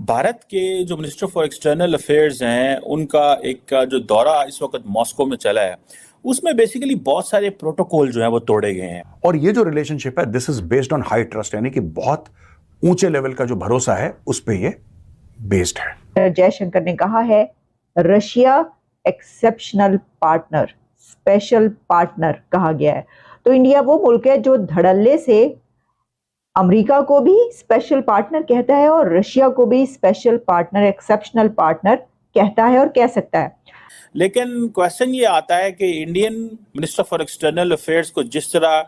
भारत के जो minister for external affairs हैं उनका एक जो दौरा इस वक्त मॉस्को में चला है, उसमें बेसिकली बहुत सारे प्रोटोकॉल जो हैं वो तोड़े गए हैं। और ये जो रिलेशनशिप है this is based on high trust, यानी कि बहुत ऊंचे लेवल का जो भरोसा है उस पे ये बेस्ड है। जयशंकर ने कहा है Russia exceptional partner, special partner कहा गया है। तो इंडिया वो मुल्क है जो धड़ल्ले से अमेरिका को भी स्पेशल पार्टनर कहता है और रशिया को भी स्पेशल पार्टनर, एक्सेप्शनल पार्टनर कहता है और कह सकता है। लेकिन क्वेश्चन ये आता है कि Indian minister for external affairs को जिस तरह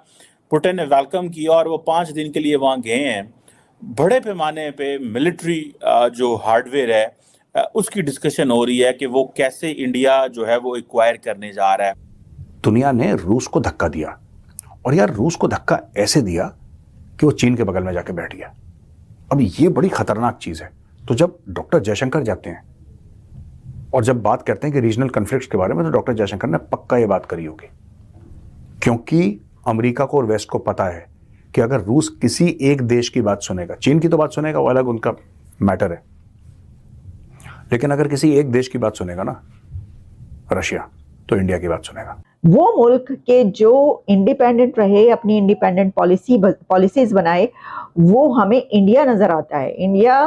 पुतिन ने वेलकम किया और वो 5 दिन के लिए वहाँ गए हैं, बड़े पैमाने पे मिलिट्री जो हार्डवेयर है उसकी डिस्कशन हो रही है कि वो कैसे इंडिया जो है वो एक्वायर करने जा रहा है। दुनिया ने रूस को धक्का दिया, और यार रूस को धक्का ऐसे दिया कि वो चीन के बगल में जाके बैठ गया। अब ये बड़ी खतरनाक चीज है। तो जब डॉक्टर जयशंकर जाते हैं और जब बात करते हैं कि रीजनल कॉन्फ्लिक्ट्स के बारे में, तो डॉक्टर जयशंकर ने पक्का ये बात करी होगी, क्योंकि अमेरिका को और वेस्ट को पता है कि अगर रूस किसी एक देश की बात सुनेगा, चीन की तो बात सुनेगा वो अलग उनका मैटर है, लेकिन अगर किसी एक देश की बात सुनेगा ना, रशिया, तो इंडिया की बात सुनेगा। वो मुल्क के जो इंडिपेंडेंट रहे, अपनी इंडिपेंडेंट पॉलिसीज बनाए, वो हमें इंडिया नजर आता है। इंडिया,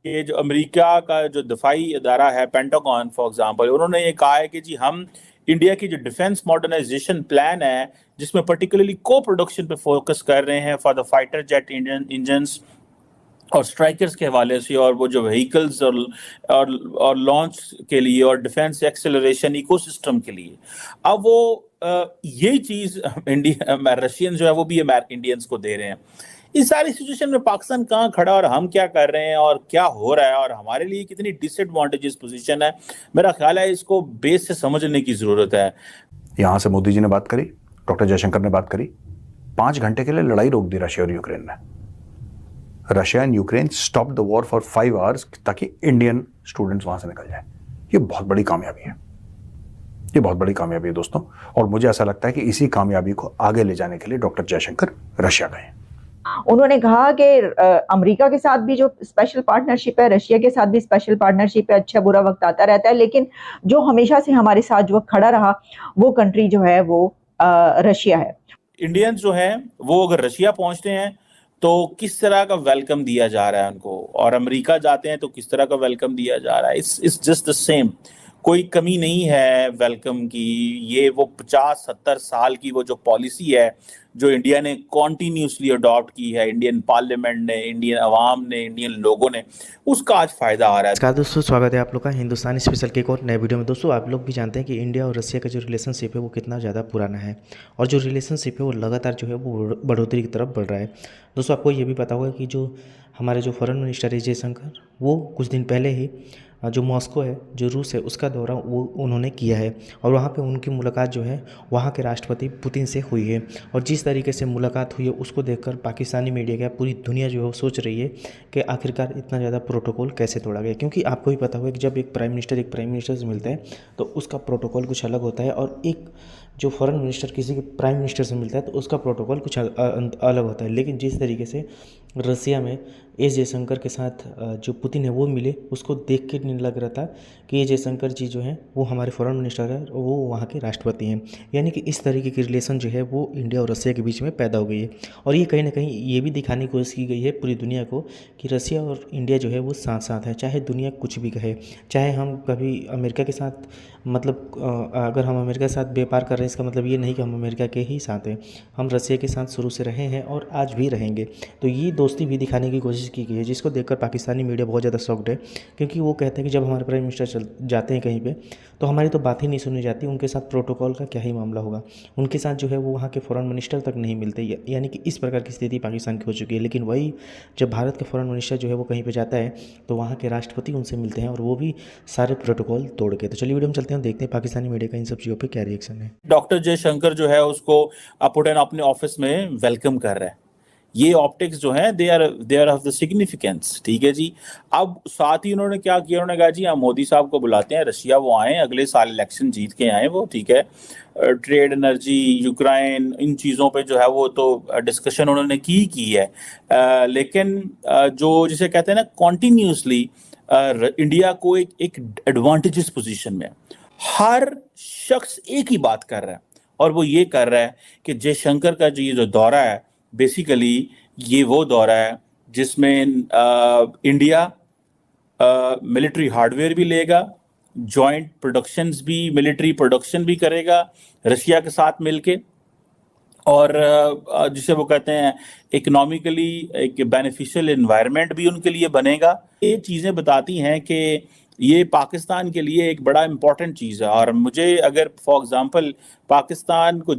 ये जो अमेरिका का जो दफाई इदारा है पेंटागन फॉर एग्जांपल, उन्होंने ये कहा है कि जी हम इंडिया की जो डिफेंस मॉडर्नाइजेशन प्लान है, जिसमें पर्टिकुलरली को प्रोडक्शन पे फोकस कर रहे हैं for the fighter jet engines और स्ट्राइकर्स के हवाले से, और वो जो व्हीकल्स और लॉन्च के लिए और डिफेंस एक्सेलरेशन इकोसिस्टम के लिए, अब वो यही चीज़ इंडिया रशियन जो है वो भी इंडियंस को दे रहे हैं। इस सारी सिचुएशन में पाकिस्तान कहाँ खड़ा और हम क्या कर रहे हैं और क्या हो रहा है और हमारे लिए कितनी डिसएडवांटेजेस पोजीशन है, मेरा ख्याल है इसको बेस से समझने की ज़रूरत है। यहाँ से मोदी जी ने बात करी, डॉक्टर जयशंकर ने बात करी, 5 घंटे के लिए लड़ाई रोक दी रशिया और यूक्रेन ने। Russia and Ukraine stop the war for 5 hours ताकि इंडियन स्टूडेंट्स वहां से निकल जाए। ये बहुत बड़ी कामयाबी है, ये बहुत बड़ी कामयाबी है दोस्तों, और मुझे ऐसा लगता है कि इसी कामयाबी को आगे ले जाने के लिए डॉक्टर जयशंकर रशिया गए। उन्होंने कहा कि अमेरिका के साथ भी जो स्पेशल पार्टनरशिप है, रशिया के साथ भी स्पेशल पार्टनरशिप है, अच्छा बुरा वक्त आता रहता है, लेकिन जो हमेशा से हमारे साथ जो खड़ा रहा वो कंट्री जो है वो रशिया है। इंडियंस जो हैं वो अगर रशिया पहुंचते हैं तो किस तरह का वेलकम दिया जा रहा है उनको, और अमेरिका जाते हैं तो किस तरह का वेलकम दिया जा रहा है। इट्स जस्ट द सेम, कोई कमी नहीं है वेलकम की। ये वो 50-70 साल की वो जो पॉलिसी है जो इंडिया ने कॉन्टीन्यूसली अडॉप्ट की है, इंडियन पार्लियामेंट ने, इंडियन अवाम ने, इंडियन लोगों ने, उसका आज फ़ायदा आ रहा है। नमस्कार दोस्तों, स्वागत है आप लोग का हिंदुस्तानी स्पेशल के एक और नए वीडियो में। दोस्तों आप लोग भी जानते हैं कि इंडिया और रशिया का जो रिलेशनशिप है वो कितना ज़्यादा पुराना है, और जो रिलेशनशिप है वो लगातार जो है वो बढ़ोतरी की तरफ बढ़ रहा है। दोस्तों आपको ये भी पता होगा कि जो हमारे जो फॉरेन मिनिस्टर है जयशंकर, वो कुछ दिन पहले ही जो मॉस्को है, जो रूस है, उसका दौरा वो उन्होंने किया है, और वहाँ पे उनकी मुलाकात जो है वहाँ के राष्ट्रपति पुतिन से हुई है। और जिस तरीके से मुलाकात हुई है उसको देखकर पाकिस्तानी मीडिया क्या पूरी दुनिया जो है वो सोच रही है कि आखिरकार इतना ज़्यादा प्रोटोकॉल कैसे तोड़ा गया। क्योंकि आपको भी पता होगा कि जब एक प्राइम मिनिस्टर से मिलता है तो उसका प्रोटोकॉल कुछ अलग होता है, और एक जो फॉरेन मिनिस्टर किसी के प्राइम मिनिस्टर से मिलता है तो उसका प्रोटोकॉल कुछ अलग होता है। लेकिन जिस तरीके से रसिया में एस जयशंकर के साथ जो पुतिन है वो मिले, उसको देख के नहीं लग रहा था कि ये जयशंकर जी जो हैं वो हमारे फॉरेन मिनिस्टर है और वो वहाँ के राष्ट्रपति हैं। यानी कि इस तरीके की रिलेशन जो है वो इंडिया और रसिया के बीच में पैदा हो गई है, और ये कहीं ना कहीं ये भी दिखाने की कोशिश की गई है पूरी दुनिया को कि रसिया और इंडिया जो है वो साथ साथ है। चाहे दुनिया कुछ भी कहे, चाहे हम कभी अमेरिका के साथ, मतलब अगर हम अमेरिका के साथ व्यापार कर रहे हैं इसका मतलब ये नहीं कि हम अमेरिका के ही साथ हैं, हम रसिया के साथ शुरू से रहे हैं और आज भी रहेंगे। तो ये दोस्ती भी दिखाने की कोशिश की गई है, जिसको देखकर पाकिस्तानी मीडिया बहुत ज़्यादा शॉक्ड है, क्योंकि वो कहते हैं कि जब हमारे प्राइम मिनिस्टर जाते हैं कहीं पे तो हमारी तो बात ही नहीं सुनी जाती, उनके साथ प्रोटोकॉल का क्या ही मामला होगा, उनके साथ जो है वो वहाँ के फॉरेन मिनिस्टर तक नहीं मिलते। यानी कि इस प्रकार की स्थिति पाकिस्तान की हो चुकी है। लेकिन वही जब भारत के फॉरेन मिनिस्टर जो है वो कहीं पर जाता है तो वहाँ के राष्ट्रपति उनसे मिलते हैं, और वो भी सारे प्रोटोकॉल तोड़ के। तो चलिए वीडियो में चलते हैं, देखते हैं पाकिस्तानी मीडिया का इन सब चीज़ों पर क्या रिएक्शन है। डॉक्टर जयशंकर जो है उसको पुतिन अपने ऑफिस में वेलकम कर रहा है। ये ऑप्टिक्स जो हैं they are of the significance, ठीक है जी। अब साथ ही उन्होंने क्या किया, उन्होंने कहा जी हम मोदी साहब को बुलाते हैं रशिया, वो आए अगले साल इलेक्शन जीत के आए वो, ठीक है। ट्रेड, एनर्जी, यूक्रेन, इन चीज़ों पे जो है वो तो डिस्कशन उन्होंने की है। लेकिन जो जिसे कहते हैं ना कॉन्टिन्यूसली इंडिया को एक एडवांटेजेस पोजीशन में, हर शख्स एक ही बात कर रहा है और वो ये कर रहा है कि जयशंकर का जो दौरा है बेसिकली ये वो दौरा है जिसमें इंडिया मिलिट्री हार्डवेयर भी लेगा, जॉइंट प्रोडक्शंस भी, मिलिट्री प्रोडक्शन भी करेगा रशिया के साथ मिलके, और जिसे वो कहते हैं इकोनॉमिकली एक बेनिफिशियल एनवायरनमेंट भी उनके लिए बनेगा। ये चीज़ें बताती हैं कि ये पाकिस्तान के लिए एक बड़ा इम्पॉर्टेंट चीज़ है। और मुझे अगर फॉर एग्जांपल पाकिस्तान को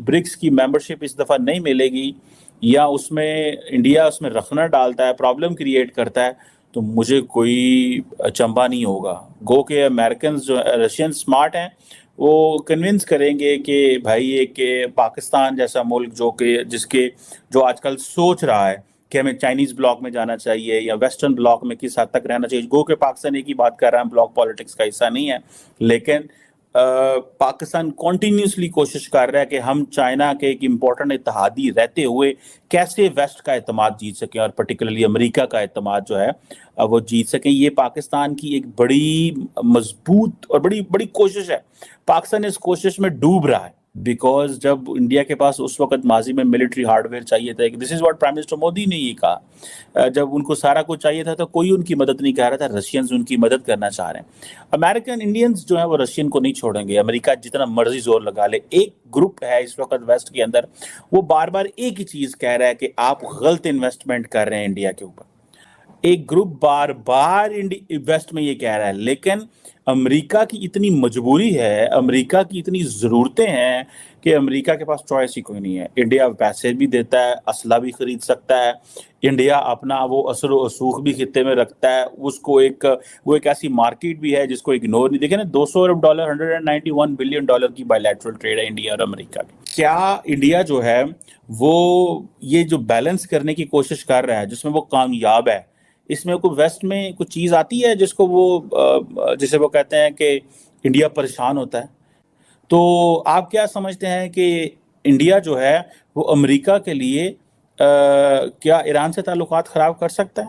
ब्रिक्स की मेंबरशिप इस दफ़ा नहीं मिलेगी या उसमें इंडिया उसमें रखना डालता है, प्रॉब्लम क्रिएट करता है, तो मुझे कोई अचंभा नहीं होगा। गो के अमेरिकन जो रशियन स्मार्ट हैं वो कन्विंस करेंगे कि भाई ये कि पाकिस्तान जैसा मुल्क जो आजकल सोच रहा है कि हमें चाइनीज ब्लॉक में जाना चाहिए या वेस्टर्न ब्लॉक में किस हद तक रहना चाहिए। गो के पाकिस्तान एक ही बात कर रहा है, ब्लॉक पॉलिटिक्स का हिस्सा नहीं है, लेकिन पाकिस्तान कॉन्टीन्यूसली कोशिश कर रहा है कि हम चाइना के एक इम्पोर्टेंट इत्तेहादी रहते हुए कैसे वेस्ट का एतमाद जीत सकें और पर्टिकुलरली अमेरिका का एतमाद जो है वो जीत सकें। ये पाकिस्तान की एक बड़ी मजबूत और बड़ी बड़ी कोशिश है। पाकिस्तान इस कोशिश में डूब रहा है बिकॉज जब इंडिया के पास उस वक्त माजी में मिलिट्री हार्डवेयर चाहिए था, this is what prime minister Modi ने ये कहा, जब उनको सारा कुछ चाहिए था तो कोई उनकी मदद नहीं कर रहा था, रशियंस उनकी मदद करना चाह रहे हैं। अमेरिकन इंडियंस जो है वो रशियन को नहीं छोड़ेंगे, अमेरिका जितना मर्जी जोर लगा ले। एक ग्रुप है इस वक्त वेस्ट के अंदर, वो बार बार एक ही चीज कह रहा है कि आप गलत इन्वेस्टमेंट कर रहे हैं इंडिया के ऊपर। एक ग्रुप बार बार वेस्ट में ये कह रहा है, लेकिन अमेरिका की इतनी मजबूरी है, अमेरिका की इतनी ज़रूरतें हैं कि अमेरिका के पास चॉइस ही कोई नहीं है। इंडिया पैसे भी देता है, असला भी खरीद सकता है, इंडिया अपना वो असर व रसूख भी खित्ते में रखता है, उसको वो एक ऐसी मार्केट भी है जिसको इग्नोर नहीं। देखें ना, $200 अरब, $191 बिलियन की बायलैटरल ट्रेड है इंडिया और अमेरिका की। क्या इंडिया जो है वो ये जो बैलेंस करने की कोशिश कर रहा है जिसमें वो कामयाब है, इसमें कोई वेस्ट में कुछ चीज़ आती है जिसको जिसे वो कहते हैं कि इंडिया परेशान होता है? तो आप क्या समझते हैं कि इंडिया जो है वो अमेरिका के लिए क्या ईरान से ताल्लुकात ख़राब कर सकता है?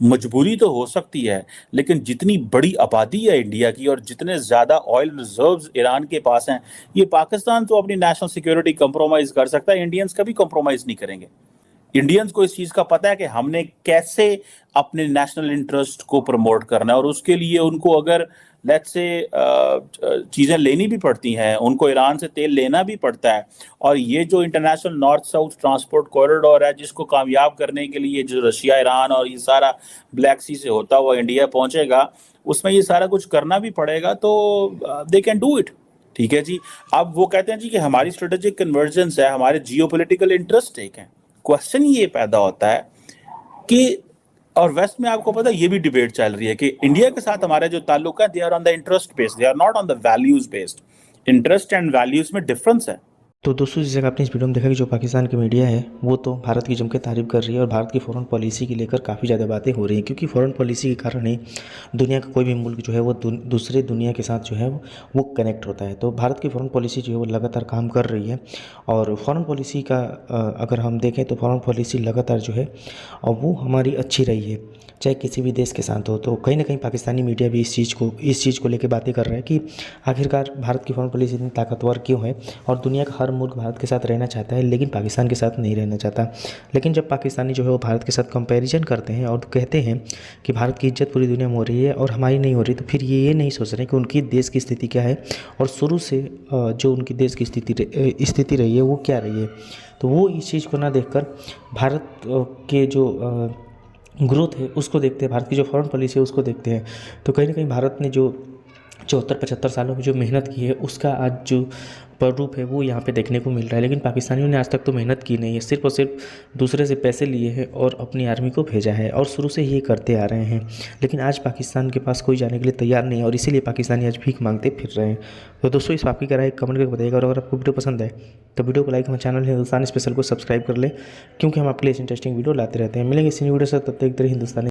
मजबूरी तो हो सकती है, लेकिन जितनी बड़ी आबादी है इंडिया की और जितने ज़्यादा ऑयल रिजर्व्स ईरान के पास हैं, ये पाकिस्तान तो अपनी नेशनल सिक्योरिटी कंप्रोमाइज़ कर सकता है, इंडियंस कभी कंप्रोमाइज़ नहीं करेंगे। इंडियंस को इस चीज़ का पता है कि हमने कैसे अपने नेशनल इंटरेस्ट को प्रमोट करना है, और उसके लिए उनको अगर लेट्स से चीज़ें लेनी भी पड़ती हैं, उनको ईरान से तेल लेना भी पड़ता है। और ये जो international north south transport corridor है जिसको कामयाब करने के लिए जो रशिया, ईरान और ये सारा ब्लैक सी से होता हुआ इंडिया पहुंचेगा, उसमें ये सारा कुछ करना भी पड़ेगा, तो दे कैन डू इट। ठीक है जी। अब वो कहते हैं जी कि हमारी स्ट्रेटेजिक कन्वर्जेंस है, हमारे जियोपॉलिटिकल इंटरेस्ट एक हैं। क्वेश्चन ये पैदा होता है कि, और वेस्ट में आपको पता है ये भी डिबेट चल रही है कि इंडिया के साथ हमारे जो ताल्लुक है they are on the interest based, they are not on the values based. Interest and values में डिफरेंस है। तो दोस्तों, जैसे आपने इस वीडियो में देखा कि जो पाकिस्तान की मीडिया है वो तो भारत की जम के तारीफ कर रही है और भारत की फॉरेन पॉलिसी की लेकर काफ़ी ज़्यादा बातें हो रही हैं, क्योंकि फॉरेन पॉलिसी के कारण ही दुनिया का कोई भी मुल्क जो है वो दूसरे दुनिया के साथ जो है वो कनेक्ट होता है। तो भारत की फॉरेन पॉलिसी जो है वो लगातार काम कर रही है। और फॉरेन पॉलिसी का अगर हम देखें तो फॉरेन पॉलिसी लगातार जो है और वो हमारी अच्छी रही है, चाहे किसी भी देश के साथ हो। तो कहीं ना कहीं पाकिस्तानी मीडिया भी इस चीज़ को लेकर बातें कर रहा है कि आखिरकार भारत की फॉरेन पॉलिसी इतनी ताकतवर क्यों है, और दुनिया का हर मुल्क भारत के साथ रहना चाहता है लेकिन पाकिस्तान के साथ नहीं रहना चाहता। लेकिन जब पाकिस्तानी जो है वो भारत के साथ कंपैरिजन करते हैं और कहते हैं कि भारत की इज्जत पूरी दुनिया में हो रही है और हमारी नहीं हो रही, तो फिर ये नहीं सोच रहे कि उनकी देश की स्थिति क्या है और शुरू से जो उनकी देश की स्थिति रही है वो क्या रही है। तो वो इस चीज़ को ना देखकर भारत के जो ग्रोथ है उसको देखते हैं, भारत की जो फॉरेन पॉलिसी है उसको देखते हैं। तो कहीं ना कहीं भारत ने जो 74-75 सालों में जो मेहनत की है उसका आज जो प्ररूप है वो यहाँ पे देखने को मिल रहा है। लेकिन पाकिस्तानियों ने आज तक तो मेहनत की नहीं है, सिर्फ और सिर्फ दूसरे से पैसे लिए हैं और अपनी आर्मी को भेजा है, और शुरू से ये करते आ रहे हैं। लेकिन आज पाकिस्तान के पास कोई जाने के लिए तैयार नहीं है, और इसीलिए पाकिस्तानी आज भीख मांगते फिर रहे हैं। तो दोस्तों, इस आपकी क्या राय कमेंट करके बताइएगा, और अगर आपको वीडियो पसंद है तो वीडियो को लाइक, हमारे चैनल हिंदुस्तानी स्पेशल को सब्सक्राइब कर ले, क्योंकि हम आपके लिए इंटरेस्टिंग वीडियो लाते रहते हैं। मिलेंगे इसी वीडियो से, तब तक हिंदुस्तानी